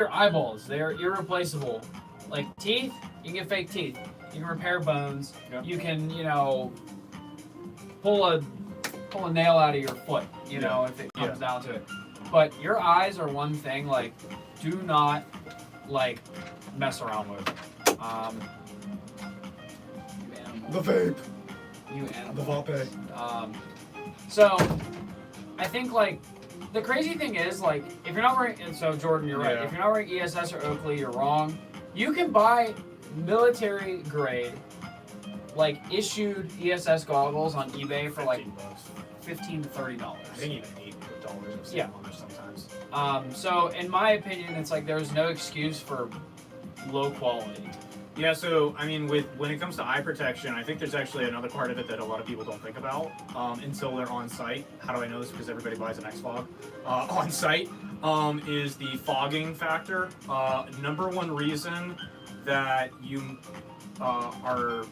Your eyeballs, they're irreplaceable. Like teeth, you can get fake teeth. You can repair bones. Yeah. You can, pull a nail out of your foot, if it comes down to it. But your eyes are one thing, like, do not, like, mess around with. You animal. The vape. You animal. The vape. So, I think, like, the crazy thing is, like, if you're not wearing, and so Jordan, you're right. If you're not wearing ESS or Oakley, you're wrong. You can buy military grade, like, issued ESS goggles on eBay for like $15 to $30. I think even $8 I've seen on there sometimes. So in my opinion, it's like there's no excuse for low quality. Yeah, so I mean, when it comes to eye protection, I think there's actually another part of it that a lot of people don't think about until they're on site. How do I know this? Because everybody buys an X-Fog. On site is the fogging factor. Number one reason that you are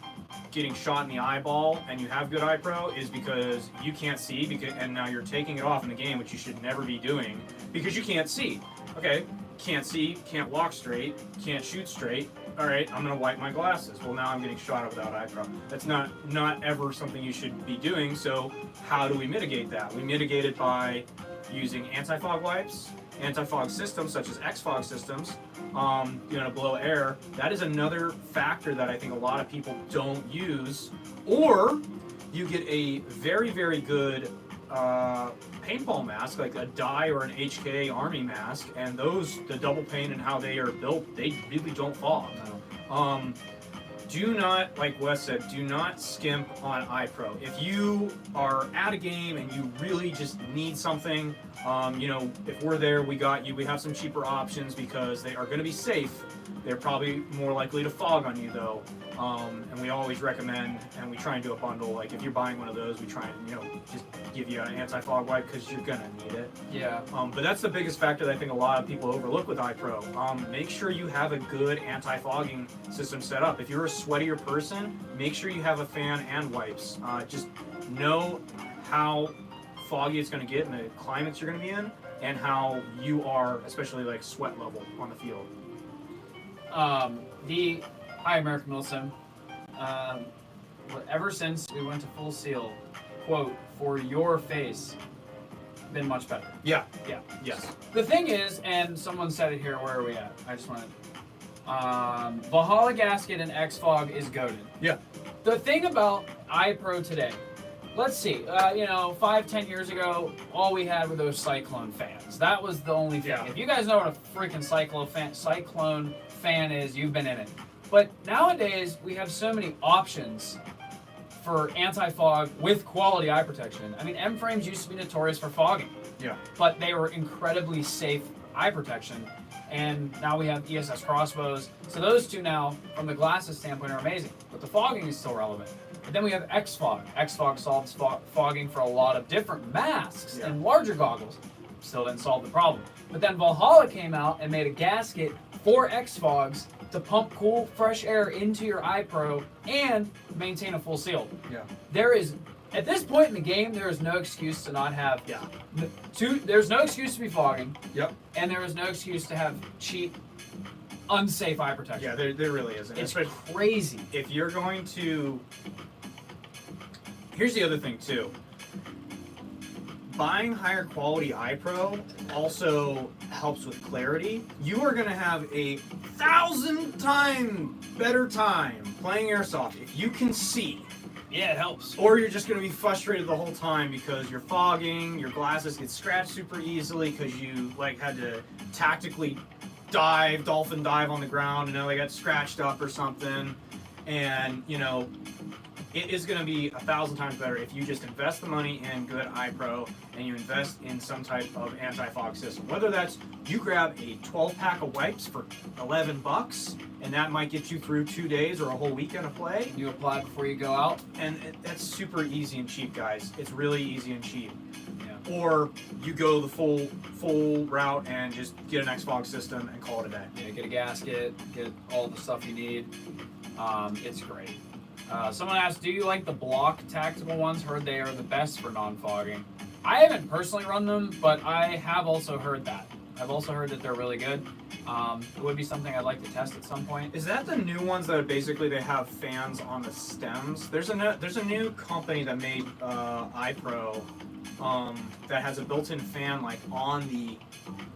getting shot in the eyeball and you have good eye pro is because you can't see, and now you're taking it off in the game, which you should never be doing because you can't see. Okay, can't see, can't walk straight, can't shoot straight. All right, I'm gonna wipe my glasses. Well, now I'm getting shot at without eye pro. That's not ever something you should be doing. So how do we mitigate that? We mitigate it by using anti-fog wipes, anti-fog systems such as X-Fog systems, to blow air. That is another factor that I think a lot of people don't use. Or you get a very, very good paintball mask, like a dye or an HK Army mask, and those, the double pane and how they are built, they really don't fog. Do not, like Wes said, do not skimp on eye pro. If you are at a game and you really just need something, if we're there, we got you. We have some cheaper options because they are going to be safe. They're probably more likely to fog on you though. And we always recommend, and we try and do a bundle. Like if you're buying one of those, we try and just give you an anti-fog wipe because you're gonna need it. Yeah. But that's the biggest factor that I think a lot of people overlook with iPro. Make sure you have a good anti-fogging system set up. If you're a sweatier person, make sure you have a fan and wipes. Just know how foggy it's going to get and the climates you're going to be in, and how you are, especially like sweat level on the field. Hi, American Wilson. Ever since we went to full seal, quote, for your face, been much better. Yeah. Yeah. Yes. The thing is, and someone said it here, where are we at? I just want to... Valhalla gasket and X-Fog is goated. Yeah. The thing about iPro today, let's see, 5-10 years ago, all we had were those Cyclone fans. That was the only thing. Yeah. If you guys know what a freaking Cyclone fan is, you've been in it. But nowadays, we have so many options for anti-fog with quality eye protection. I mean, M-frames used to be notorious for fogging. Yeah. But they were incredibly safe eye protection. And now we have ESS crossbows. So those two now, from the glasses standpoint, are amazing. But the fogging is still relevant. But then we have X-Fog. X-Fog solves fogging for a lot of different masks and larger goggles. Still didn't solve the problem. But then Valhalla came out and made a gasket for X-Fogs to pump cool, fresh air into your iPro and maintain a full seal. Yeah. There is, at this point in the game, there is no excuse to not have. Yeah. There's no excuse to be fogging. Yep. And there is no excuse to have cheap, unsafe eye protection. Yeah, there really isn't. It's crazy. If you're going to... Here's the other thing, too. Buying higher quality iPro also helps with clarity. You are going to have a 1,000 times better time playing Airsoft if you can see. Yeah, it helps. Or you're just going to be frustrated the whole time because you're fogging, your glasses get scratched super easily because you had to tactically dolphin dive on the ground, they got scratched up or something. And, it is going to be 1,000 times better if you just invest the money in good iPro and you invest in some type of anti-fog system. Whether that's you grab a 12-pack of wipes for $11, and that might get you through 2 days or a whole weekend of play. You apply before you go out. And that's super easy and cheap, guys. It's really easy and cheap. Yeah. Or you go the full route and just get an X-Fog system and call it a day. Yeah, get a gasket, get all the stuff you need. It's great. Someone asked, do you like the block tactical ones? Heard they are the best for non-fogging. I haven't personally run them, but I have also heard that. I've also heard that they're really good. It would be something I'd like to test at some point. Is that the new ones that basically they have fans on the stems? There's a new company that made iPro that has a built-in fan like on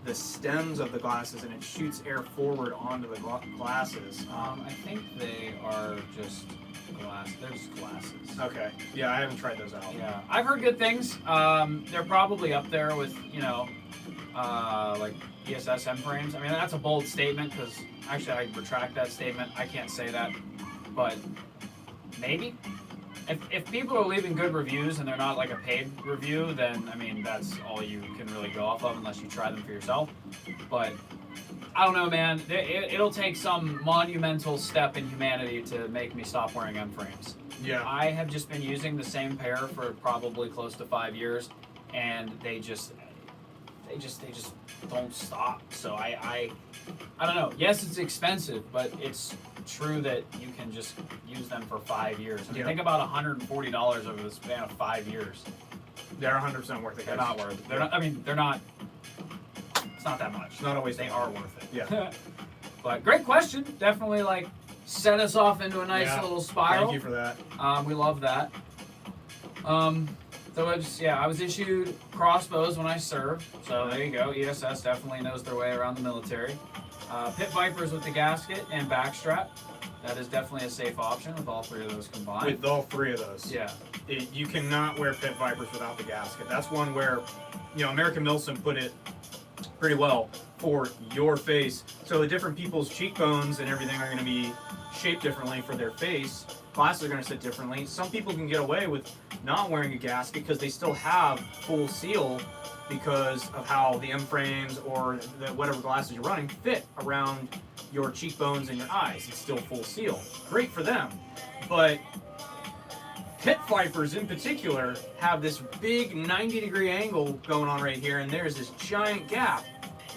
the stems of the glasses, and it shoots air forward onto the glasses. I think they are just glass. They're just glasses. Okay. Yeah, I haven't tried those out. Yeah, I've heard good things. They're probably up there with, you know, like ESS M frames. I mean, that's a bold statement because actually I retract that statement. I can't say that, but maybe. If people are leaving good reviews and they're not like a paid review, then I mean that's all you can really go off of unless you try them for yourself. But I don't know, man. It'll take some monumental step in humanity to make me stop wearing M frames. Yeah. I have just been using the same pair for probably close to 5 years, and they just don't stop. So I don't know. Yes, it's expensive, but it's true that you can just use them for 5 years. I mean, think about $140 over the span of 5 years. They're 100% worth it. They're not worth it. They're not. I mean, they're not. It's not that much. Not always. They are worth it. Yeah. But great question. Definitely like set us off into a nice little spiral. Thank you for that. We love that. So I was issued crossbows when I served. So there you go. ESS definitely knows their way around the military. Pit Vipers with the gasket and backstrap. That is definitely a safe option with all three of those combined. With all three of those. Yeah. You cannot wear Pit Vipers without the gasket. That's one where, you know, American Milsom put it pretty well for your face. So the different people's cheekbones and everything are going to be shaped differently for their face. Glasses are going to sit differently. Some people can get away with not wearing a gasket because they still have full seal because of how the M frames or whatever glasses you're running fit around your cheekbones and your eyes. It's still full seal. Great for them. But Pit Vipers in particular have this big 90-degree angle going on right here, and there's this giant gap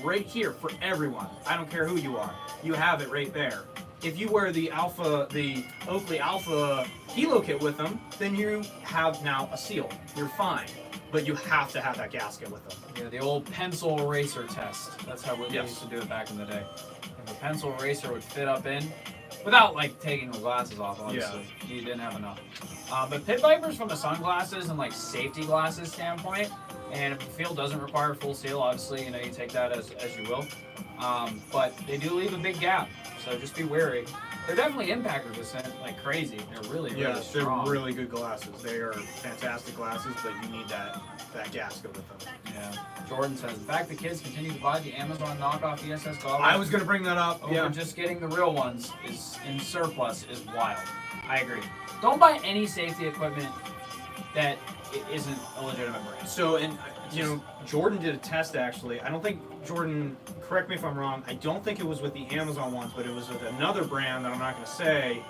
right here for everyone. I don't care who you are. You have it right there. If you wear the Oakley Alpha Helo kit with them, then you have now a seal. You're fine. But you have to have that gasket with them. Yeah, the old pencil eraser test. That's how we used to do it back in the day. If a pencil eraser would fit up in, without like taking the glasses off, obviously, you didn't have enough. But Pit Vipers from a sunglasses and like safety glasses standpoint, and if the field doesn't require full seal, obviously, you know, you take that as you will. But they do leave a big gap, so just be wary. They're definitely impact resistant, like crazy. They're really strong. They're really good glasses. They are fantastic glasses, but you need that gasket with them. Yeah. Jordan says, in fact, the kids continue to buy the Amazon knockoff ESS goggles. I was going to bring that up. Over just getting the real ones is in surplus is wild. I agree. Don't buy any safety equipment that isn't a legitimate brand. So, and you know, Jordan did a test actually. I don't think Jordan, correct me if I'm wrong, I don't think it was with the Amazon ones, but it was with another brand that I'm not going to say,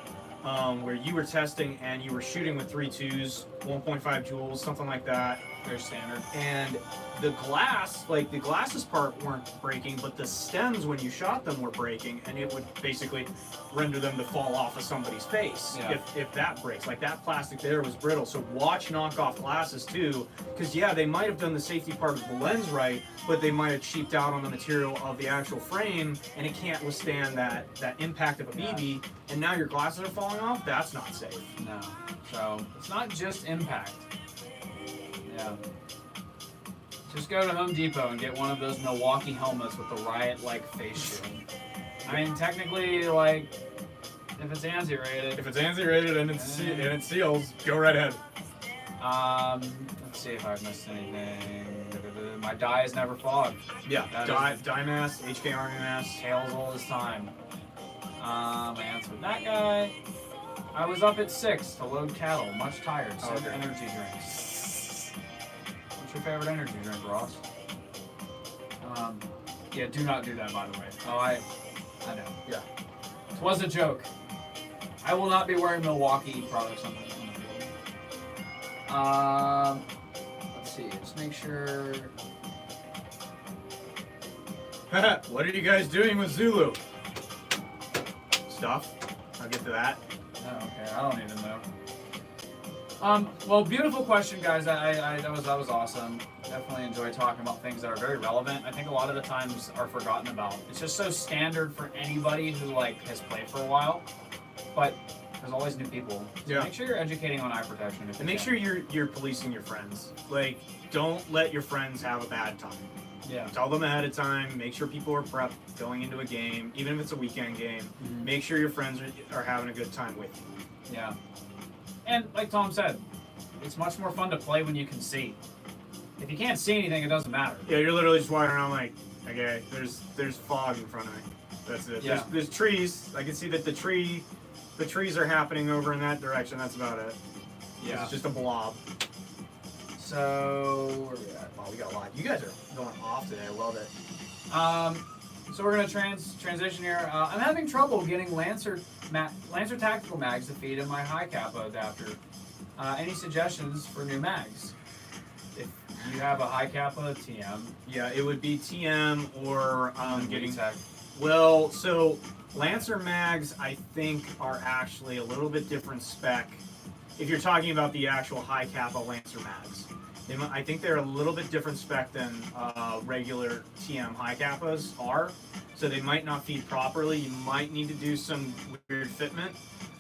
where you were testing and you were shooting with 3.2s, 1.5 joules, something like that. Very standard. And the glass, like the glasses part weren't breaking, but the stems when you shot them were breaking, and it would basically render them to fall off of somebody's face if that breaks. Like that plastic there was brittle. So watch knockoff glasses too, because they might have done the safety part of the lens right, but they might have cheaped out on the material of the actual frame, and it can't withstand that impact of a BB, and now your glasses are falling off. That's not safe. No. So it's not just impact. Yeah. Just go to Home Depot and get one of those Milwaukee helmets with the riot-like face shield. I mean, technically, like, if it's ANSI rated. If it's ANSI rated and it seals, go right ahead. Let's see if I've missed anything. My die is never fogged. Yeah, die mask, HK Army mask. Tails all this time. I answered that guy. I was up at 6 to load cattle, much tired, so energy drinks. What's your favorite energy drink, Ross? Yeah, do not do that, by the way. Oh, I know. Yeah. It was a joke. I will not be wearing Milwaukee products on the field. Let's see, just make sure. What are you guys doing with Zulu? Stuff. I'll get to that. Oh, okay, I don't even know. Well, beautiful question, guys. That was awesome. definitely enjoy talking about things that are very relevant. I think a lot of the times are forgotten about. It's just so standard for anybody who like has played for a while, but there's always new people. So Yeah. make sure you're educating on eye protection. And make sure you're policing your friends. Like, don't let your friends have a bad time. Yeah. Tell them ahead of time. Make sure people are prepped going into a game, even if it's a weekend game. Mm-hmm. Make sure your friends are having a good time with you. Yeah. And like Tom said, it's much more fun to play when you can see. If you can't see anything, it doesn't matter. Yeah, you're literally just walking around like, okay, there's fog in front of me. That's it. Yeah. There's trees. I can see that the trees are happening over in that direction. That's about it. Yeah. It's just a blob. So where are we at? Wow, we got a lot. You guys are going off today. I love it. So we're gonna transition here. I'm having trouble getting Lancer tactical mags to feed in my high kappa adapter. Any suggestions for new mags? If you have a high kappa TM, Yeah, it would be TM or getting tech. Well, so Lancer mags, I think, are actually a little bit different spec. If you're talking about the actual high kappa Lancer mags, I think they're a little bit different spec than regular TM high kappas are. So they might not feed properly. You might need to do some weird fitment.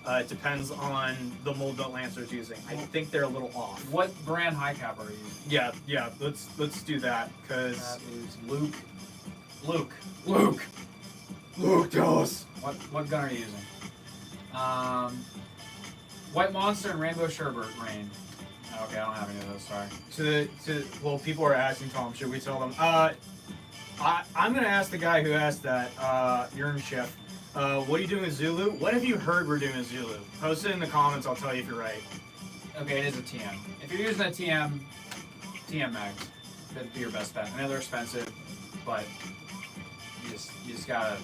It depends on the mold that Lancer's using. I think they're a little off. What brand high kappa are you using? Yeah. Let's do that because That is Luke. Luke, tell us. What gun are you using? White Monster and Rainbow Sherbert Rain. Okay, I don't have any of those. Sorry. Well, people are asking Tom. Should we tell them? I'm gonna ask the guy who asked that. You're in Chef. What are you doing with Zulu? What have you heard we're doing with Zulu? Post it in the comments. I'll tell you if you're right. Okay, it is a TM. If you're using a TM mags, that'd be your best bet. I know they're expensive, but you just gotta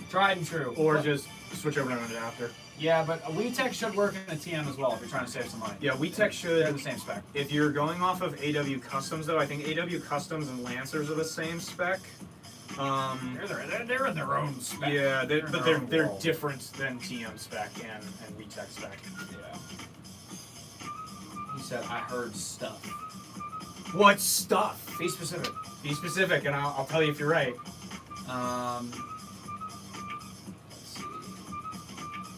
tried and true. Or just switch over to an adapter. Yeah, but a WeTech should work in a TM as well if you're trying to save some money. Yeah, WeTech They're should. the same spec. If you're going off of AW Customs, though, I think AW Customs and Lancers are the same spec. They're in their own spec. Yeah, in their own they're world. different than TM spec and WeTech spec. Yeah. He said, I heard stuff. What stuff? Be specific. Be specific, and I'll tell you if you're right. Let's see.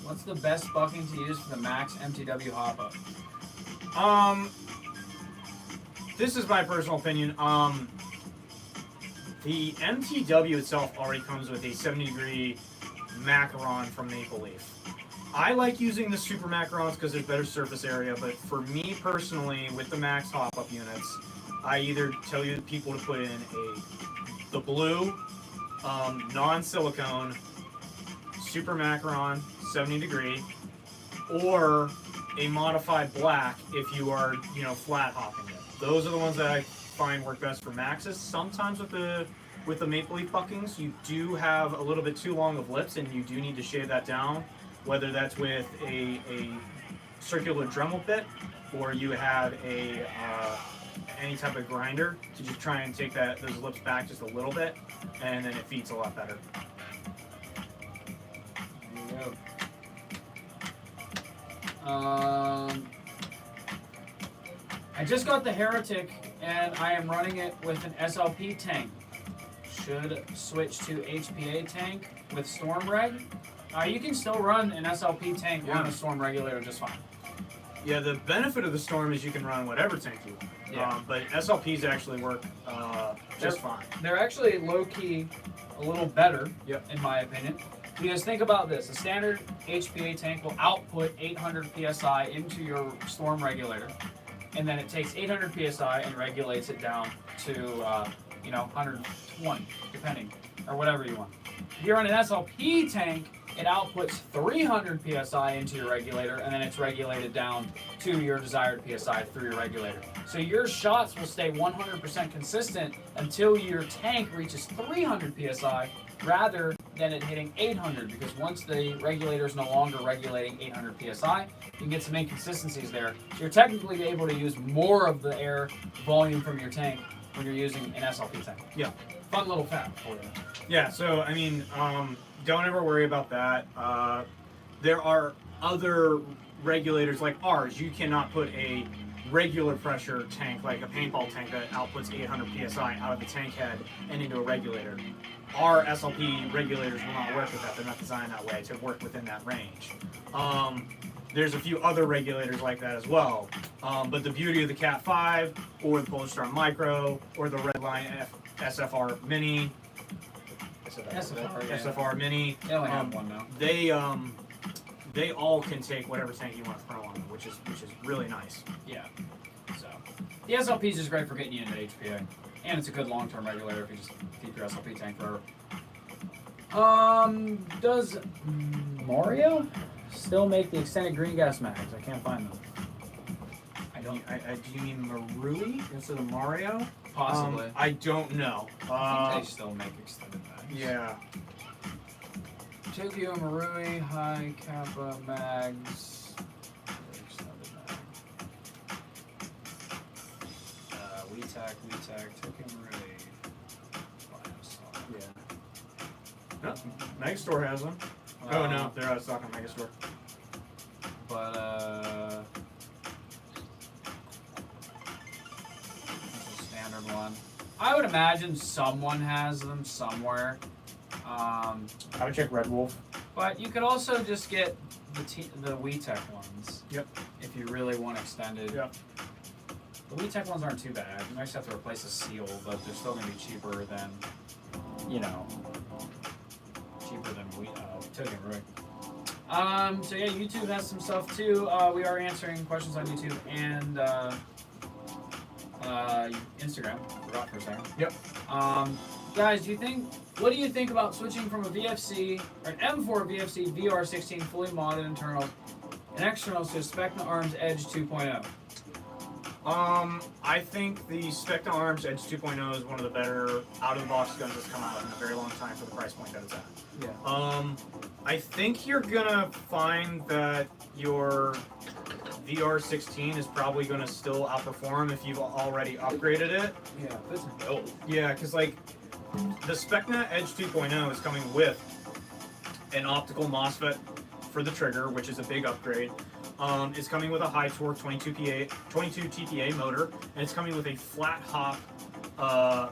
What's the best bucking to use for the max MTW hop up? This is my personal opinion. The MTW itself already comes with a 70-degree macaron from Maple Leaf. I like using the super macarons because there's better surface area, but for me personally, with the max hop-up units, I either tell you people to put in the blue, non-silicone, super macaron, 70-degree, or a modified black if you are, flat hopping it. Those are the ones that I find work best for maxes. Sometimes with the Maple Leaf buckings, you do have a little bit too long of lips, and you do need to shave that down. Whether that's with a circular Dremel bit, or you have any type of grinder to just try and take those lips back just a little bit, and then it feeds a lot better. There you go. I just got the Heretic, and I am running it with an SLP tank. Should switch to HPA tank with Storm Reg. You can still run an SLP tank on a Storm regulator just fine. Yeah, the benefit of the Storm is you can run whatever tank you want. Yeah. But SLPs actually work just fine. They're actually low-key a little better, Yep. in my opinion. Because think about this. A standard HPA tank will output 800 PSI into your Storm regulator. And then it takes 800 PSI and regulates it down to 120, depending, or whatever you want. If you're on an SLP tank, it outputs 300 PSI into your regulator, and then it's regulated down to your desired PSI through your regulator. So your shots will stay 100% consistent until your tank reaches 300 PSI, rather than it hitting 800, because once the regulator is no longer regulating 800 PSI, you can get some inconsistencies there. So you're technically able to use more of the air volume from your tank when you're using an SLP tank. Yeah. Fun little fact for you. Yeah, so, don't ever worry about that. There are other regulators like ours. You cannot put a regular pressure tank, like a paintball tank that outputs 800 psi out of the tank head and into a regulator. Our SLP regulators will not work with that. They're not designed that way to work within that range. There's a few other regulators like that as well. But the beauty of the Cat 5 or the Polish Star Micro or the Redline SFR Mini, SFR Mini, They only have one now. they all can take whatever tank you want to throw on them, which is really nice. Yeah. So the SLP is just great for getting you into HPA, and it's a good long-term regulator if you just keep your SLP tank forever. Does Mario still make the extended green gas mags? I can't find them. I don't. Do you mean Marui instead of Mario? Possibly. I don't know. I think they still make extended mags. Yeah. Tokyo Marui High Kappa mags. Extended mag. WeTech, Tokyo Marui. Yeah. No, Megastore has them. Oh no, they're out of stock on Megastore. But that's a standard one. I would imagine someone has them somewhere. I would check Red Wolf. But you could also just get the WeTech ones. Yep. If you really want extended. Yep. The WeTech ones aren't too bad. You might just have to replace the seal, but they're still going to be cheaper than, Tokyo Marui. So yeah, YouTube has some stuff too. We are answering questions on YouTube and Instagram. Forgot for a second. Yep. Guys, what do you think about switching from a VFC or an M4 VFC VR16 fully modded internals and externals to a Specna Arms Edge 2.0? I think the Specna Arms Edge 2.0 is one of the better out-of-the-box guns that's come out in a very long time for the price point that it's at. Yeah. I think you're gonna find that your VR16 is probably gonna still outperform if you've already upgraded it. Yeah, that's built. Yeah, because like the Specna Edge 2.0 is coming with an optical MOSFET for the trigger, which is a big upgrade. It's coming with a high torque 22 TPA motor, and it's coming with a flat hop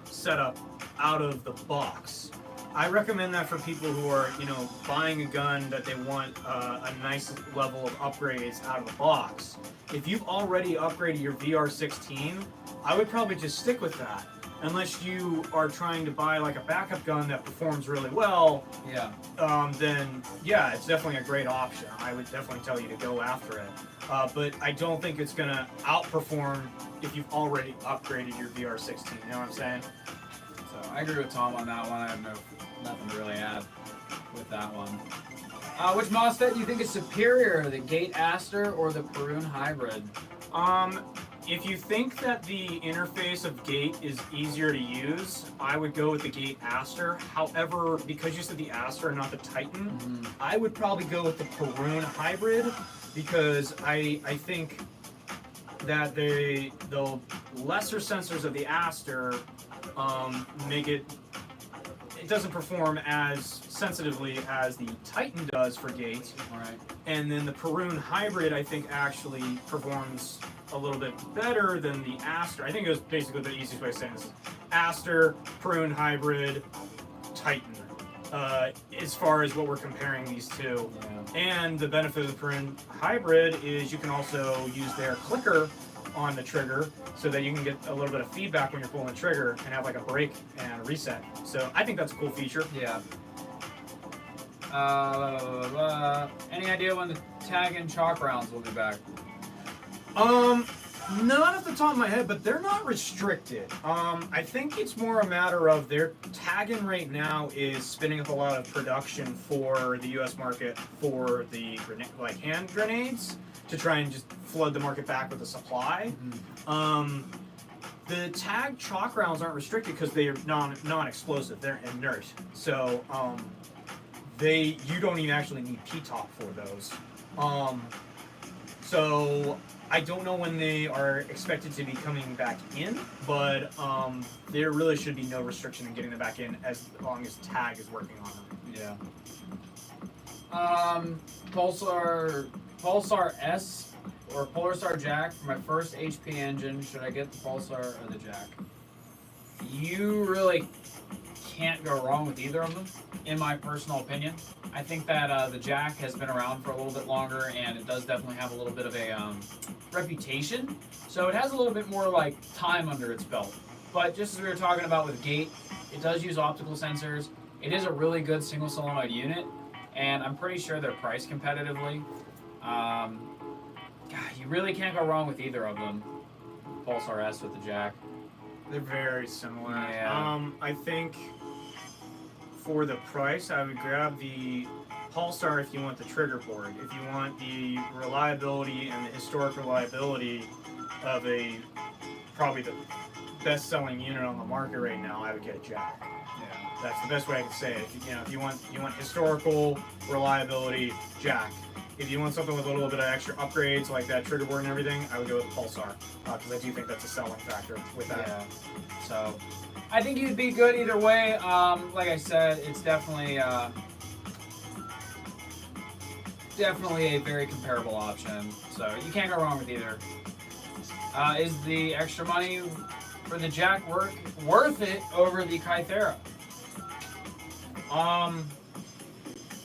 setup out of the box. I recommend that for people who are, buying a gun that they want a nice level of upgrades out of the box. If you've already upgraded your VR16, I would probably just stick with that. Unless you are trying to buy like a backup gun that performs really well, then yeah, it's definitely a great option. I would definitely tell you to go after it. But I don't think it's gonna outperform if you've already upgraded your VR16. You know what I'm saying? So I agree with Tom on that one. I have nothing to really add with that one. Which MOSFET do you think is superior, the Gate Aster or the Perun Hybrid? If you think that the interface of Gate is easier to use, I would go with the Gate Aster. However, because you said the Aster and not the Titan, I would probably go with the Perun Hybrid because I think that the lesser sensors of the Aster make it doesn't perform as sensitively as the Titan does for Gate. Right. And then the Perun Hybrid, I think, actually performs a little bit better than the Aster. I think it was basically the easiest way of saying this. Aster, Perun Hybrid, Titan. As far as what we're comparing these two. Yeah. And the benefit of the Perun Hybrid is you can also use their clicker on the trigger so that you can get a little bit of feedback when you're pulling the trigger and have like a break and a reset. So I think that's a cool feature. Yeah. Any idea when the tag and chalk rounds will be back? Not off the top of my head, but they're not restricted. I think it's more a matter of their tagging right now is spinning up a lot of production for the U.S. market for the hand grenades to try and just flood the market back with a supply. The tag chalk rounds aren't restricted because they are non-explosive. They're inert, so you don't even actually need P-top for those. So I don't know when they are expected to be coming back in, but there really should be no restriction in getting them back in as long as Tag is working on them. Yeah. Pulsar S or Polar Star Jack for my first HP engine. Should I get the Pulsar or the Jack? You really can't go wrong with either of them, in my personal opinion. I think that the Jack has been around for a little bit longer, and it does definitely have a little bit of a reputation. So it has a little bit more like time under its belt. But just as we were talking about with Gate, it does use optical sensors. It is a really good single solenoid unit, and I'm pretty sure they're priced competitively. God, you really can't go wrong with either of them. Pulsar S with the Jack. They're very similar. Yeah. I think for the price, I would grab the Pulsar if you want the trigger board. If you want the reliability and the historic reliability of probably the best-selling unit on the market right now, I would get a Jack. Yeah. That's the best way I can say it. If you want historical reliability, Jack. If you want something with a little bit of extra upgrades like that trigger board and everything, I would go with the Pulsar because I do think that's a selling factor with that. Yeah. So, I think you'd be good either way. Like I said, it's definitely a very comparable option. So you can't go wrong with either. Is the extra money for the Jack worth it over the Kythera?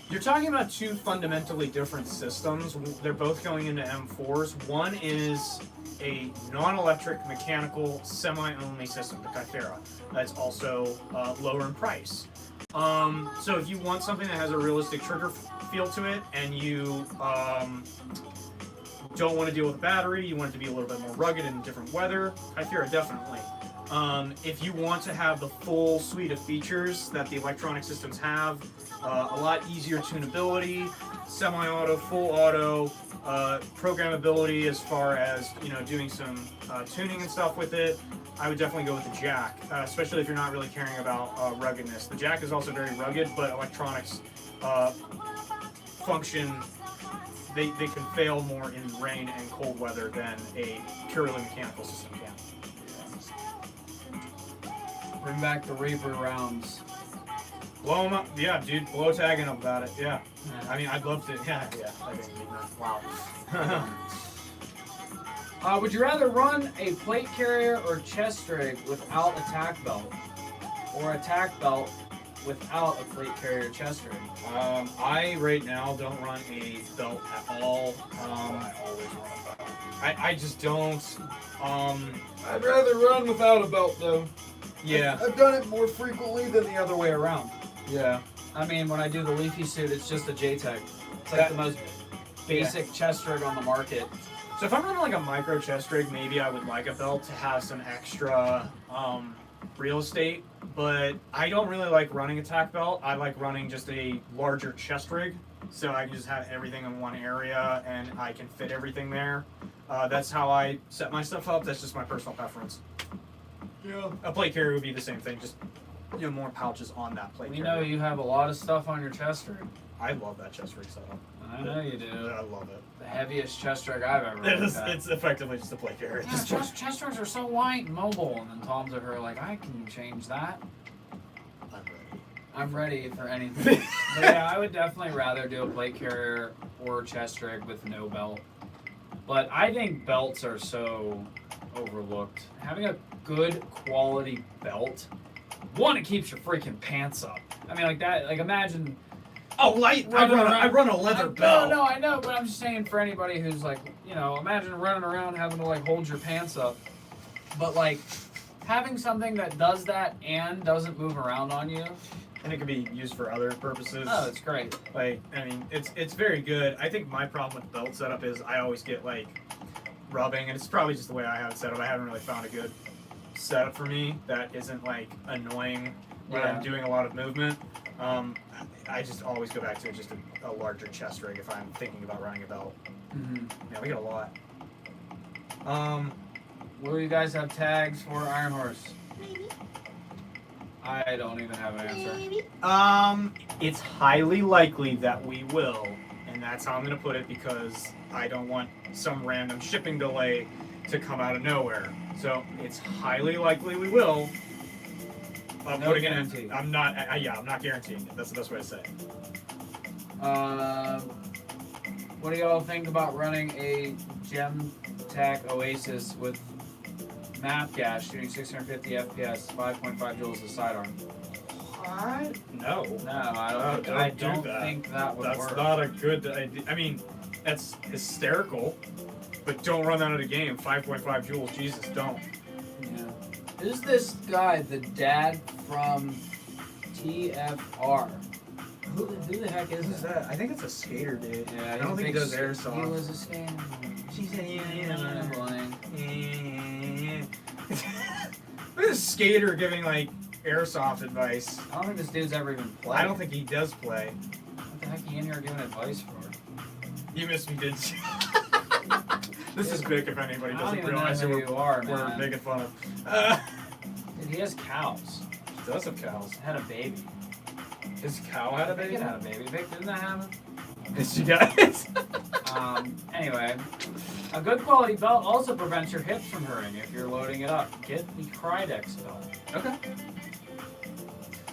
You're talking about two fundamentally different systems. They're both going into M4s. One is a non-electric mechanical semi-only system, the Kythera. That's also lower in price. So if you want something that has a realistic trigger feel to it, and you don't want to deal with battery, you want it to be a little bit more rugged in different weather, Kythera definitely. If you want to have the full suite of features that the electronic systems have, a lot easier tunability, semi-auto, full auto, programmability as far as doing some tuning and stuff with it, I would definitely go with the Jack, especially if you're not really caring about ruggedness. The Jack is also very rugged, but electronics function. They can fail more in rain and cold weather than a purely mechanical system can. Bring back the Reaper rounds. Blow them up, yeah, dude. Blow tagging them about it, yeah. I mean, I'd love to, yeah. I think, wow. Would you rather run a plate carrier or chest rig without a tack belt, or a tack belt without a plate carrier chest rig? I right now don't run a belt at all. I always run a belt. I just don't. I'd rather run without a belt though. Yeah. I've done it more frequently than the other way around. Yeah. I mean, when I do the leafy suit, it's just a JTEC. It's like the most basic chest rig on the market. So if I'm running like a micro chest rig, maybe I would like a belt to have some extra real estate. But I don't really like running a tack belt. I like running just a larger chest rig, so I can just have everything in one area and I can fit everything there. That's how I set my stuff up. That's just my personal preference. Yeah. A plate carrier would be the same thing, just more pouches on that plate carrier. You know you have a lot of stuff on your chest rig. I love that chest rig setup. I know you do. I love it. The heaviest chest rig I've ever looked at. It's effectively just a plate carrier. Yeah, chest rigs are so light and mobile, and then Tom's over here like, I can change that. I'm ready for anything. But yeah, I would definitely rather do a plate carrier or chest rig with no belt. But I think belts are so overlooked. Having a good quality belt, one, it keeps your freaking pants up. I mean, like that. Like imagine. Oh, I run a leather belt. No, I know, but I'm just saying for anybody who's like, imagine running around having to like hold your pants up. But like having something that does that and doesn't move around on you. And it can be used for other purposes. Oh, it's great. Like, I mean, it's very good. I think my problem with belt setup is I always get like rubbing, and it's probably just the way I have it set up. I haven't really found a good setup for me that isn't like annoying when I'm doing a lot of movement. I just always go back to just a larger chest rig if I'm thinking about running a belt. Mm-hmm. Yeah, we get a lot. Will you guys have tags for Iron Horse? Maybe. I don't even have an answer. Maybe. It's highly likely that we will, and that's how I'm going to put it because I don't want some random shipping delay to come out of nowhere. So it's highly likely we will. No guarantee. I'm not guaranteeing it. That's the best way to say it. What do y'all think about running a Gem Tech Oasis with map gas, shooting 650 FPS, 5.5 joules as sidearm. What? No. No, I don't think that would work. That's not a good idea. I mean, that's hysterical, but don't run that in a game. 5.5 joules, Jesus, don't. Yeah. Who's this guy, the dad from TFR? Who the heck is Who's that? I think it's a skater, dude. Yeah, I don't think he does airsoft. He was a skater. She said, yeah. Blank. Look at this skater giving, like, airsoft advice. I don't think this dude's ever even played. I don't think he does play. What the heck are you in here giving advice for? You missed me, didn't you? This is big if anybody I don't doesn't even realize know who who you are, we're man. making fun of. Dude, he has cows. He does have cows. Had a baby. His cow had a I think baby? it had a baby. Vic, didn't that happen? Yes, you guys. Anyway, a good quality belt also prevents your hips from hurting if you're loading it up. Get the Crydex belt. Okay.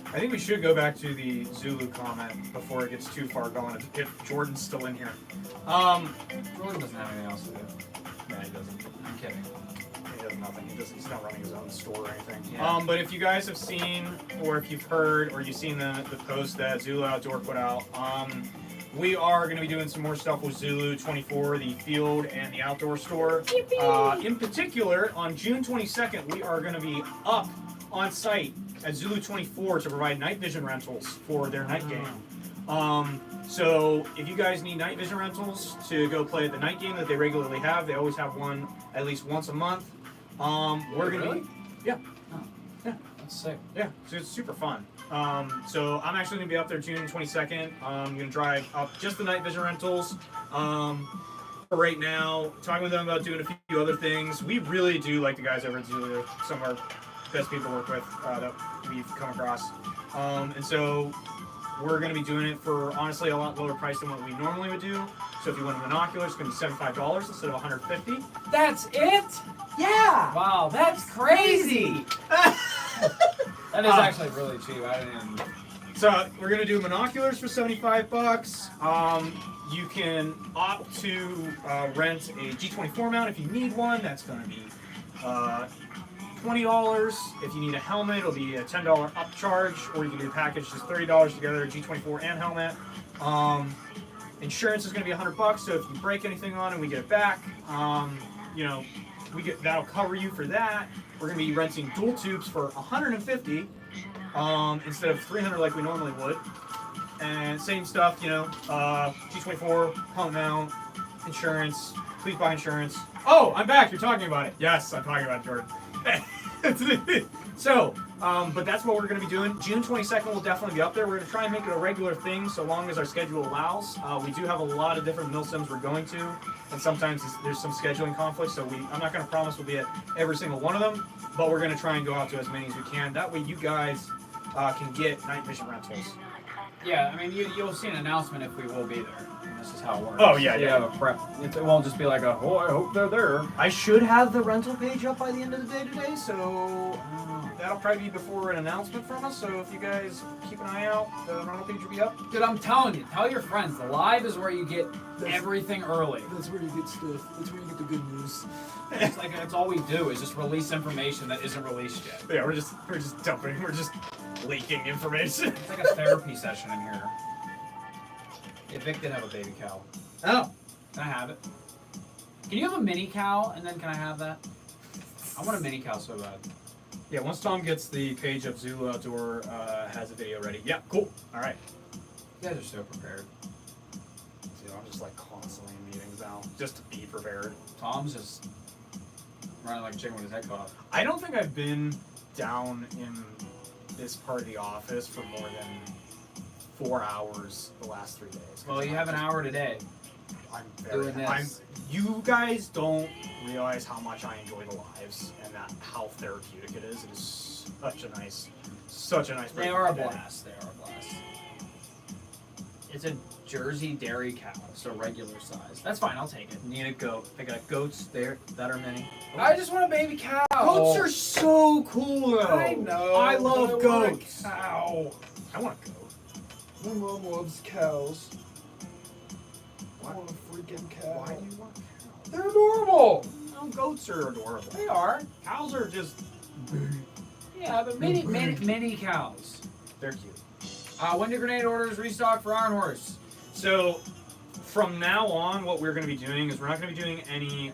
I think we should go back to the Zulu comment before it gets too far going, if Jordan's still in here. Jordan doesn't have anything else to do. No, he doesn't. I'm kidding. He does nothing. He's not running his own store or anything. Yeah. But if you guys have seen, or if you've heard, or you've seen the post that Zulu Outdoor put out, we are going to be doing some more stuff with Zulu 24, the field and the outdoor store. In particular, on June 22nd, we are going to be up on site at Zulu 24 to provide night vision rentals for their night game. So if you guys need night vision rentals to go play at the night game that they regularly have, they always have one at least once a month. We're going to be... Yeah. Oh. Yeah. That's sick. Yeah, so it's super fun. So I'm actually going to be up there June 22nd. I'm going to drive up just the night vision rentals. Right now, talking with them about doing a few other things. We really do like the guys over at Zulu. Some of our best people to work with that we've come across. And so we're going to be doing it for, honestly, a lot lower price than what we normally would do. So if you want a binocular, it's going to be $75 instead of $150. That's it? Yeah! Wow, that's crazy! That is actually really cheap. I didn't even... So we're gonna do binoculars for $75. You can opt to rent a G24 mount if you need one. That's gonna be $20. If you need a helmet, it'll be a $10 upcharge, or you can do a package just $30 together, G24 and helmet. Insurance is gonna be $100. So if you break anything on it, we get it back. That'll cover you for that. We're going to be renting dual tubes for $150 instead of $300 like we normally would. And same stuff, G24, helmet mount, insurance. Please buy insurance. Oh, I'm back. You're talking about it. Yes, I'm talking about it, Jordan. So, but that's what we're going to be doing. June 22nd will definitely be up there. We're going to try and make it a regular thing so long as our schedule allows. We do have a lot of different milsims we're going to, and sometimes there's some scheduling conflicts, so I'm not going to promise we'll be at every single one of them, but we're going to try and go out to as many as we can. That way you guys can get night vision rentals. Yeah, I mean, you'll see an announcement if we will be there. And this is how it works. Oh, yeah, You yeah. have a prep. It won't just be like I hope they're there. I should have the rental page up by the end of the day today, so that'll probably be before an announcement from us. So if you guys keep an eye out, the rental page will be up. Dude, I'm telling you, tell your friends. The live is where you get everything early. That's where you get stuff. That's where you get the good news. It's like that's all we do is just release information that isn't released yet. Yeah, we're just dumping. We're just leaking information. It's like a therapy session in here. Yeah, Vic did have a baby cow. Oh. Can I have it? Can you have a mini cow and then can I have that? I want a mini cow so bad. Yeah, once Tom gets the page of Zulu Outdoor, has a video ready. Yeah, cool. All right. You guys are so prepared. Dude, I'm just like constantly in meetings now, just to be prepared. Tom's just running like a chicken with his head cut off. I don't think I've been down in this part of the office for more than 4 hours the last 3 days. Well, you have an hour today. I'm very. Doing this. You guys don't realize how much I enjoy the lives and that how therapeutic it is. It is such a nice. They are a blast. They are a blast. It's a Jersey dairy cow, so regular size. That's fine. I'll take it. Need a goat. They got goats there that are mini. I just want a baby cow. Goats are so cool though. I know. I love but I want a goats. cow. I want a goat. My mom loves cows. I What? want a freaking cow. Why do you want cows? They're adorable. No, goats are adorable. They are. Cows are just Yeah, but mini cows. they're cute. When do grenade orders restock for Iron Horse? So from now on, what we're going to be doing is we're not going to be doing any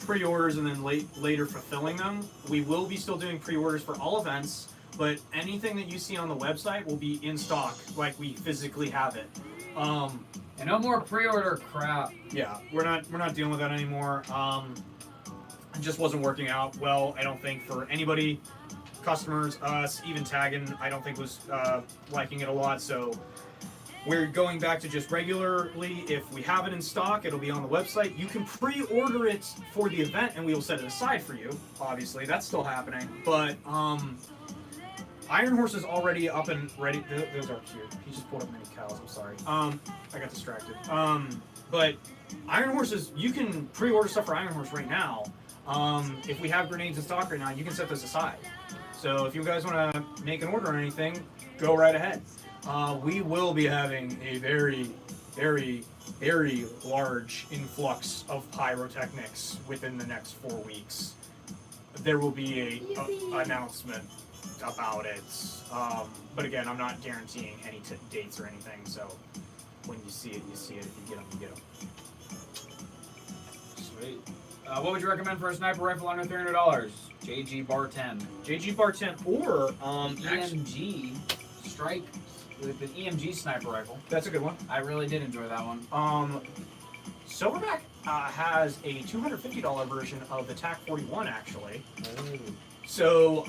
pre-orders and then later fulfilling them. We will be still doing pre-orders for all events, but anything that you see on the website will be in stock, like we physically have it. And no more pre-order crap. Yeah, we're not dealing with that anymore. It just wasn't working out well. I don't think for anybody, customers, us, even tagging, I don't think was liking it a lot. So we're going back to just regularly. If we have it in stock, it'll be on the website. You can pre-order it for the event, and we will set it aside for you. Obviously, that's still happening. But Iron Horse is already up and ready. Those are cute. He just pulled up many cows. I'm sorry. I got distracted. But Iron Horse is. You can pre-order stuff for Iron Horse right now. If we have grenades in stock right now, you can set this aside. So if you guys want to make an order or anything, go right ahead. We will be having a very, very, very large influx of pyrotechnics within the next 4 weeks. There will be a announcement about it. But again, I'm not guaranteeing any dates or anything. So when you see it, you see it. If you get them, you get them. Sweet. What would you recommend for a sniper rifle under $300? JG Bar 10. JG Bar 10 or EMG Strike with an EMG sniper rifle. That's a good one. I really did enjoy that one. Silverback has a $250 version of the TAC 41 actually. So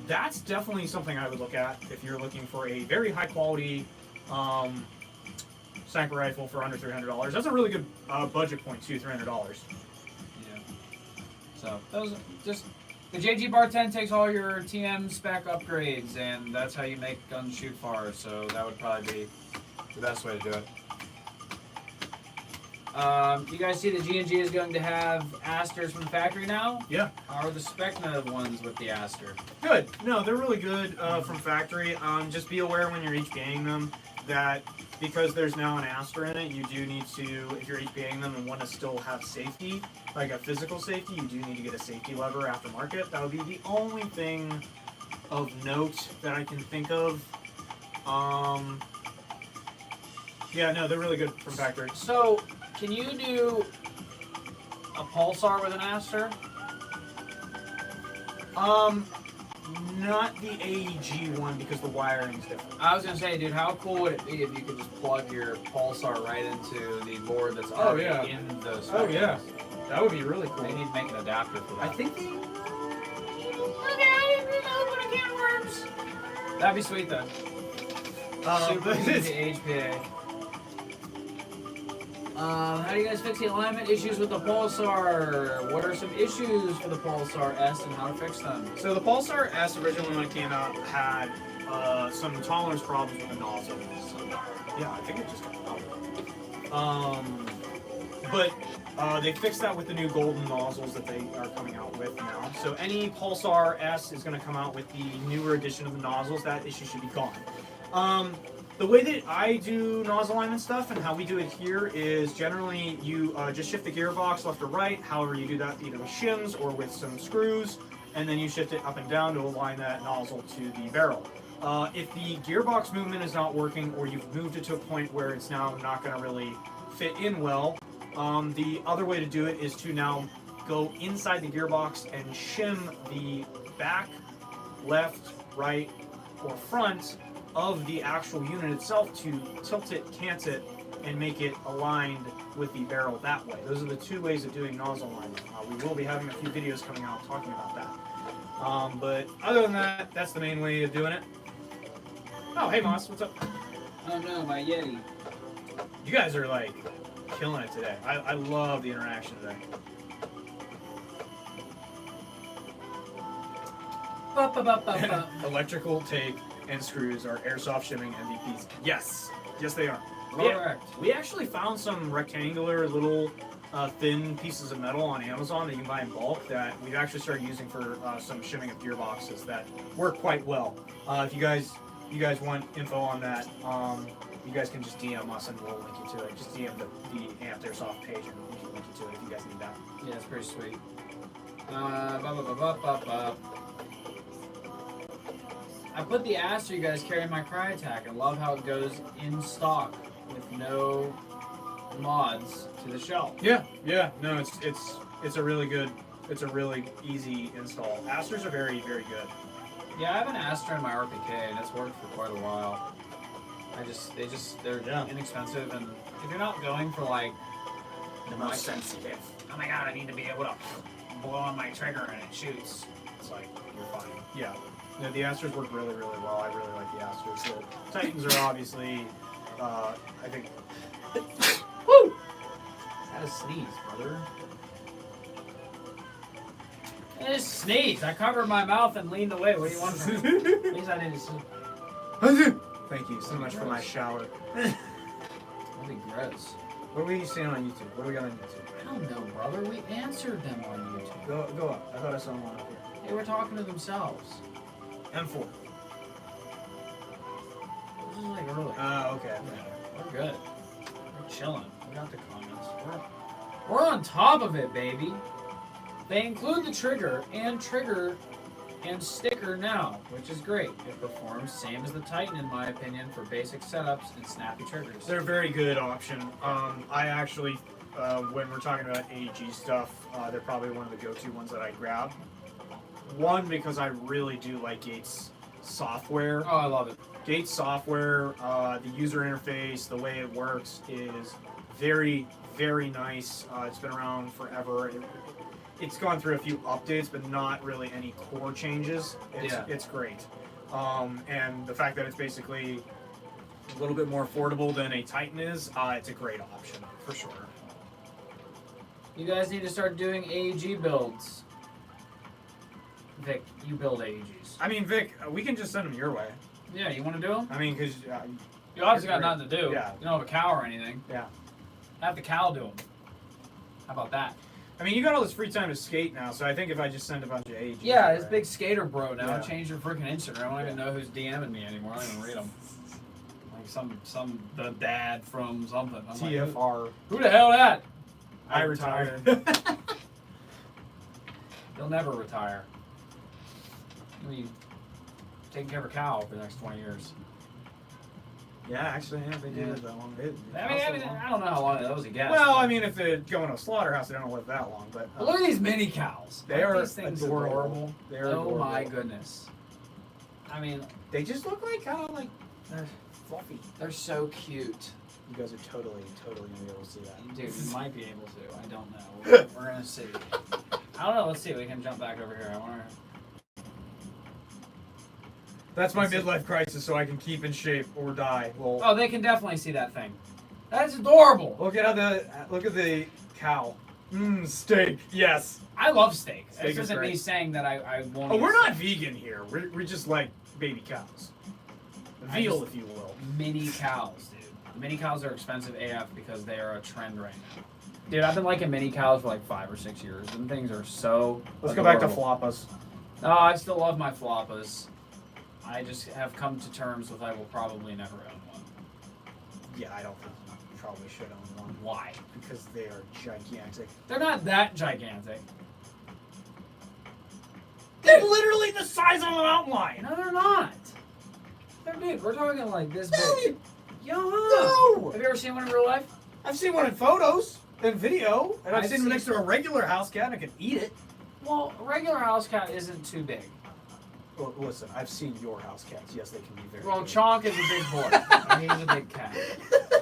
that's definitely something I would look at if you're looking for a very high quality sniper rifle for under $300. That's a really good budget point too, $300. Yeah. So those just the JG Bar 10 takes all your TM spec upgrades, and that's how you make guns shoot far. So that would probably be the best way to do it. You guys see that G&G is going to have Asters from the factory now? Yeah. How are the Specna ones with the Aster? Good. No, they're really good from factory. Just be aware when you're HPAing them that because there's now an Aster in it, you do need to, if you're HPAing them and want to still have safety, like a physical safety, you do need to get a safety lever aftermarket. That would be the only thing of note that I can think of. Yeah, no, they're really good from factory. So, can you do a Pulsar with an Aster? Not the AEG one because the wiring's different. I was gonna say, dude, how cool would it be if you could just plug your Pulsar right into the board that's already in the Specna? Oh yeah, that would be really cool. They need to make an adapter for that. I think they. That'd be sweet though. Super easy to HPA. How do you guys fix the alignment issues with the Pulsar? What are some issues for the Pulsar S and how to fix them? So the Pulsar S originally when it came out had some tolerance problems with the nozzle. So, yeah, I think it just got out. But they fixed that with the new golden nozzles that they are coming out with now. So any Pulsar S is going to come out with the newer edition of the nozzles. That issue should be gone. The way that I do nozzle alignment stuff and how we do it here is generally you just shift the gearbox left or right, however you do that either with shims or with some screws, and then you shift it up and down to align that nozzle to the barrel. If the gearbox movement is not working or you've moved it to a point where it's now not going to really fit in well, the other way to do it is to now go inside the gearbox and shim the back, left, right, or front of the actual unit itself to tilt it, cant it, and make it aligned with the barrel that way. Those are the two ways of doing nozzle alignment. We will be having a few videos coming out talking about that. But other than that, that's the main way of doing it. Oh, hey Moss, what's up? Oh no, my Yeti. You guys are like killing it today. I love the interaction today. Electrical tape and screws are airsoft shimming MVPs. Yes, yes they are. Correct. We actually found some rectangular little thin pieces of metal on Amazon that you can buy in bulk that we've actually started using for some shimming of gearboxes that work quite well. If you guys want info on that, you guys can just DM us and we'll link you to it. Just DM the Amped Airsoft page and we can link you to it if you guys need that. Yeah, it's pretty sweet. I put the ass so you guys carry my cry attack. I love how it goes in stock with no mods to the shelf. Yeah, no, it's a really good, it's a really easy install. Asters are very, very good. Yeah, I have an Astra in my RPK and it's worked for quite a while. They're inexpensive, and if you're not going for like The most sensitive. oh my god, I need to be able to blow on my trigger and it shoots. It's like, you're fine. Yeah. No, the Asters work really, really well. I really like the Asters. The Titans are obviously, I think. Woo! That is sneeze, brother. I just sneezed. I covered my mouth and leaned away. What do you want from me? At least I didn't sneeze. Thank you so much for my shower. That'd be gross. What were you seeing on YouTube? What do we got on YouTube? I don't know, brother. We answered them on YouTube. Go up. I thought I saw one up here. They were talking to themselves. M4. This is like early. Okay. We're good. We're chilling. We got the comments. We're on top of it, baby. They include the trigger and sticker now, which is great. It performs same as the Titan in my opinion for basic setups and snappy triggers. They're a very good option. I actually, when we're talking about AEG stuff, they're probably one of the go-to ones that I grab. One, because I really do like Gates software. Oh, I love it. Gates software, the user interface, the way it works is very, very nice. It's been around forever. It's gone through a few updates, but not really any core changes. It's great. And the fact that it's basically a little bit more affordable than a Titan is, it's a great option, for sure. You guys need to start doing AEG builds. Vic, you build AEGs. I mean, Vic, we can just send them your way. Yeah, you want to do them? I mean, because... You obviously got nothing to do. Yeah. You don't have a cow or anything. Yeah. Have the cow do them. How about that? I mean, you got all this free time to skate now, so I think if I just send a bunch of AEGs... Yeah, it's big skater bro now. Yeah. Change your freaking Instagram. I don't even know who's DMing me anymore. I don't even read them. Like the dad from something. I'm TFR. Like, who the hell that? I retired. He'll never retire. I mean, taking care of a cow for the next 20 years. Yeah, actually, yeah, they did live that long. I don't know how long that was a guess. Well, I mean, if they're going to a slaughterhouse, they don't live that long. But look at these mini cows. They are these things adorable. They are adorable. My goodness. I mean, they just look like kind of like they're fluffy. They're so cute. You guys are totally gonna be able to see that. Dude, you might be able to. I don't know. We're gonna see. I don't know. Let's see. We can jump back over here. I want to. That's my midlife crisis, so I can keep in shape or die. Well, oh, they can definitely see that thing. That's adorable. Look at the cow. Steak. Yes. I love steak. Steak This isn't me saying that I won't. Oh, we're not vegan here. We're just like baby cows. Veal, if you will. Mini cows, dude. The mini cows are expensive AF because they are a trend right now. Dude, I've been liking mini cows for like 5 or 6 years, and things are so. Let's adorable. go back to floppas. No, I still love my floppas. I just have come to terms with I will probably never own one. Yeah, I don't think you probably should own one. Why? Because they are gigantic. They're not that gigantic. They're literally the size of a mountain lion. No, they're not. Dude, we're talking like this big. No! Have you ever seen one in real life? I've seen one in photos and video, and I've seen seen them next to a regular house cat, and I can eat it. Well, a regular house cat isn't too big. Well, listen, I've seen your house cats. Yes, they can be very Well, big. Chonk is a big boy. And he's a big cat.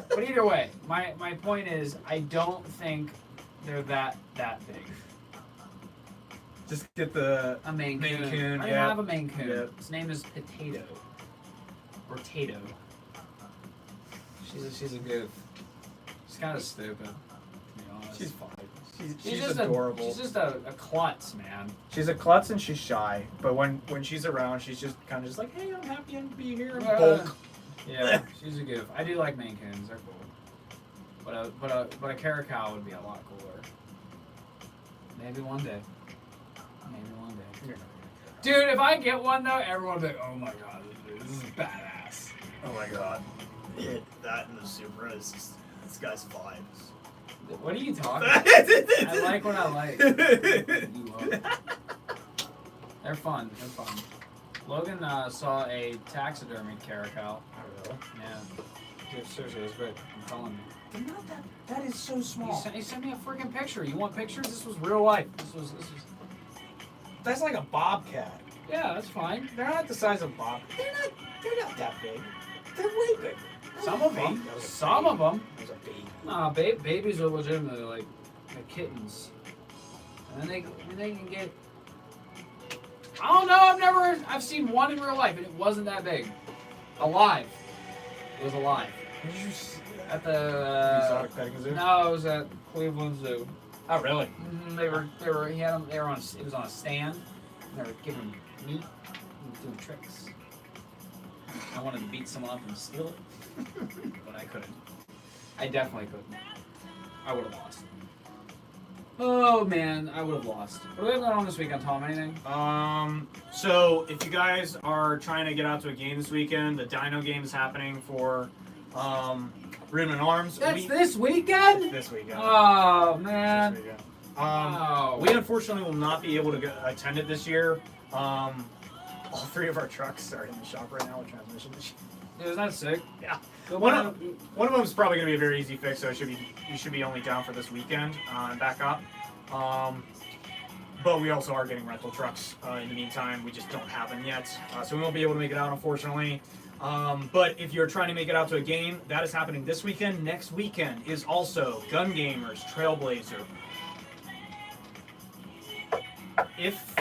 But either way, my point is, I don't think they're that big. Just get the A Maine Maine Coon. Coon, I yeah. have a Maine Coon. Yeah. His name is Potato. Or Tato. She's a goof. She's kind of stupid, to be honest. She's fine. She's She's just adorable. She's just a klutz, man. She's a klutz and she's shy, but when she's around, she's just kind of just like, hey, I'm happy to be here. And bulk. Yeah, she's a goof. I do like Maine Coons. They're cool. But a caracal would be a lot cooler. Maybe one day. Dude, if I get one though, everyone will be like, oh my god, this is badass. Oh my god. hit that in the Supra. It's just, this guy's vibes. What are you talking about? I like what I like. You love. They're fun. They're fun. Logan saw a taxidermy caracal. Oh, really? Yeah. Dude, seriously, it was great. I'm telling you. They're not that. That is so small. He sent me a freaking picture. You want pictures? This was real life. This was. That's like a bobcat. Yeah, that's fine. They're not the size of bob. They're not that big. They're way bigger. Some of them. Some of them. That was a baby. Nah, babies are legitimately like kittens, and then they can get. I don't know. I've seen one in real life, and it wasn't that big. Alive. It was alive. Did you see At Exotic petting zoo? no, it was at Cleveland Zoo. Oh, really? They were on. It was on a stand. And they were giving him meat and doing tricks. I wanted to beat someone up and steal it, but I couldn't. I definitely couldn't. I would have lost. Oh man, I would have lost. What do we have going on this weekend, Tom? Anything? So if you guys are trying to get out to a game this weekend, the Dino game is happening for Rhythm and Arms. That's this weekend? This weekend. Oh man. This weekend. Oh. We unfortunately will not be able to attend it this year. All three of our trucks are in the shop right now with transmission issues. Dude, isn't that sick? Yeah. Go One buy- of them is probably going to be a very easy fix, so you should be only down for this weekend and back up. But we also are getting rental trucks in the meantime. We just don't have them yet, so we won't be able to make it out, unfortunately. But if you're trying to make it out to a game, that is happening this weekend. Next weekend is also Gun Gamers Trailblazer. If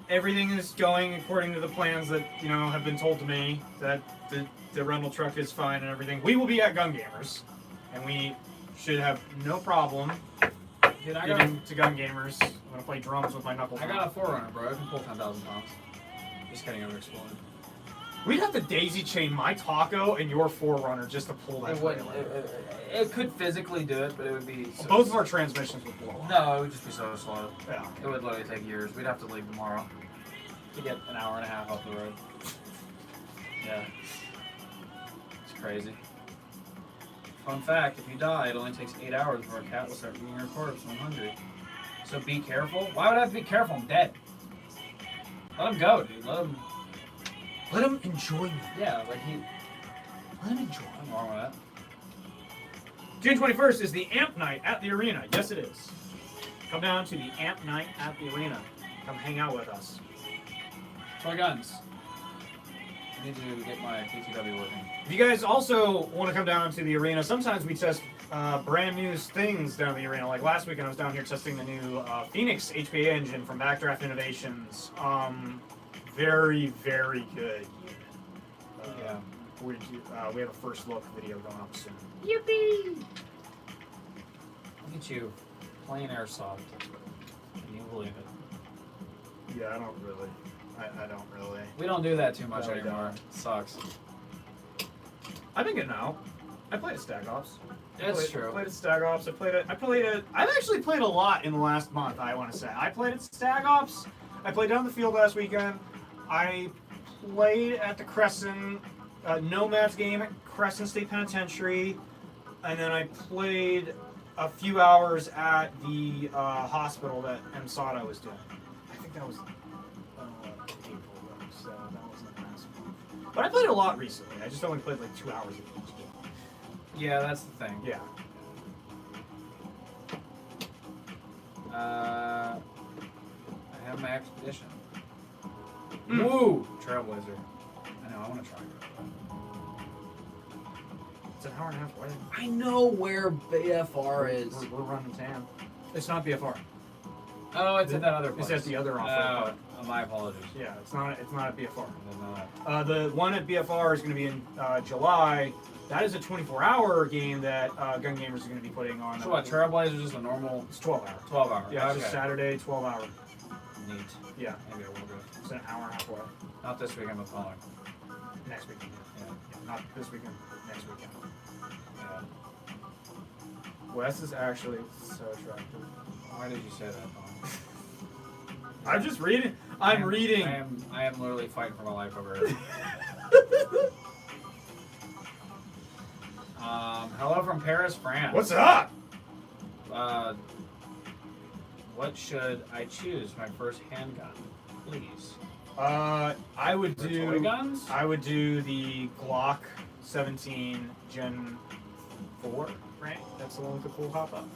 everything is going according to the plans that have been told to me, that the rental truck is fine and everything, we will be at Gun Gamers, and we should have no problem Dude, getting to Gun Gamers. I'm gonna play drums with my knuckles. I got a 4Runner, bro. I can pull 10,000 pounds. Just kidding, it would explode. We'd have to daisy chain my taco and your 4Runner just to pull that. It wouldn't. It could physically do it, but it would be. So Both of our transmissions would blow up. No, it would just be so slow. Yeah. It would literally take years. We'd have to leave tomorrow to get an hour and a half off the road. Yeah. It's crazy. Fun fact, if you die, it only takes 8 hours before a cat will start eating your corpse when hungry. So be careful. Why would I have to be careful? I'm dead. Let him go, dude. Let him enjoy me. Yeah, like Let him enjoy. nothing wrong with that. June 21st is the AMP night at the arena. Yes, it is. Come down to the AMP night at the arena. Come hang out with us. Toy guns. I need to get my PTW working. If you guys also want to come down to the arena, sometimes we test brand new things down the arena. Like last weekend, I was down here testing the new Phoenix HPA engine from Backdraft Innovations. Very, very good. Yeah. We have a first look video going up soon. Yippee! Look at you, playing Airsoft. Can you believe it? Yeah, I don't really. I don't really. We don't do that too much No, we anymore. don't. Sucks. I've been getting out. I played at Stag Ops. That's true. I played at Stag Ops. I've actually played a lot in the last month, I want to say. I played at Stag Ops. I played down the field last weekend. I played at the Crescent Nomads game at Crescent State Penitentiary. And then I played a few hours at the hospital that MSADA was doing. I think that was April, though, so that wasn't the last month. But I played a lot recently. I just only played like 2 hours of each game. Yeah, that's the thing. Yeah. I have my expedition. Mm. Woo! Trailblazer. I know, I want to try it. It's an hour and a half away. I know where BFR is. We're running TAM. It's not BFR. Oh, it's at that other place. It's at the other off-road Oh, my apologies. Yeah, it's not at BFR. I didn't know that. The one at BFR is going to be in July. That is a 24-hour game that Gun Gamers is going to be putting on. So what, Trailblazer is just a normal It's 12 hour. 12 hour? Yeah, it's okay. just Saturday, 12 hour. Neat. Yeah, Maybe I will do it. it's an hour and a half away. Not this weekend, but following. Next weekend. Yeah. Not this weekend. Next weekend. Yeah. Wes is actually so attractive. Why did you say that, Tom? I'm just reading. I'm reading. I am literally fighting for my life over here. from Paris, France. What's up? What should I choose? My first handgun, please. I would For do. toy guns? I would do the Glock 17 Gen 4, right? That's the one with the cool hop up.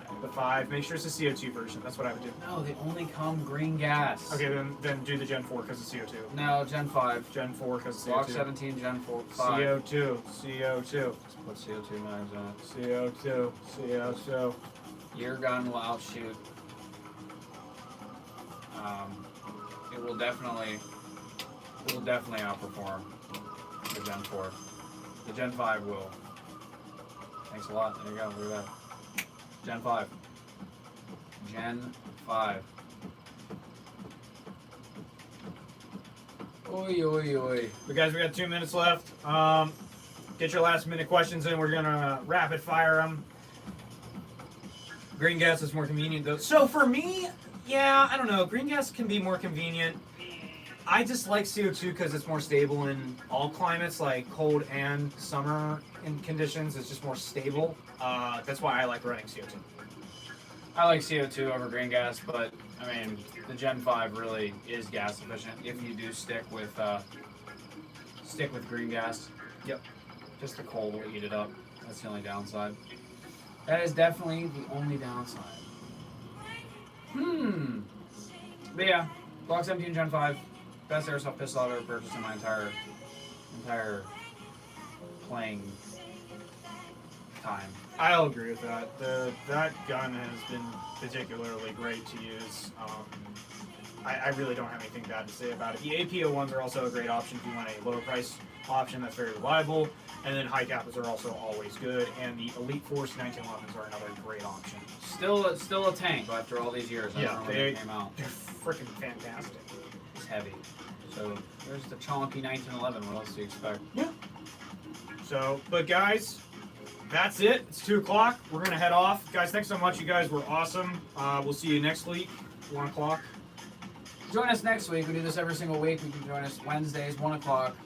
5. The 5. Make sure it's a CO2 version. That's what I would do. No, they only come green gas. Okay, then do the Gen 4 because it's CO2. No, Gen 5. Gen 4 because it's Glock CO2. 17, Gen 4, 5. CO2. CO2. Let's put CO2 knives on it. CO2. CO2. Your gun will outshoot. It will definitely outperform the Gen 4. The Gen 5 will. Thanks a lot. There you go. Look at that. Gen 5. Gen 5. Oi, oi, oi. But guys, we got 2 minutes left. Get your last minute questions in. We're gonna rapid fire them. Green gas is more convenient though. So for me, yeah, I don't know. Green gas can be more convenient. I just like CO2 because it's more stable in all climates, like cold and summer in conditions. It's just more stable. That's why I like running CO2. I like CO2 over green gas, but I mean, the Gen 5 really is gas efficient if you do stick with green gas. Yep. Just the cold will eat it up. That's the only downside. That is definitely the only downside. But yeah, Glock 17 Gen 5, best airsoft pistol I've ever purchased in my entire playing time. I'll agree with that. That gun has been particularly great to use. I really don't have anything bad to say about it. The AP01s are also a great option if you want a lower price option that's very reliable. And then high cappers are also always good. And the Elite Force 1911s are another great option. Still a tank after all these years. I don't know when they came out. They're freaking fantastic. It's heavy. So there's the chonky 1911. What else do you expect? Yeah. So, but guys, that's it. It's 2 o'clock. We're going to head off. Guys, thanks so much. You guys were awesome. We'll see you next week, 1 o'clock. Join us next week. We do this every single week. You can join us Wednesdays, 1 o'clock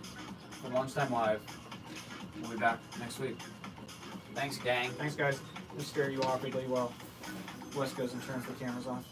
for Lunchtime Live. We'll be back next week. Thanks, gang. Thanks, guys. Just scare you off really well. Wes goes and turns the cameras off.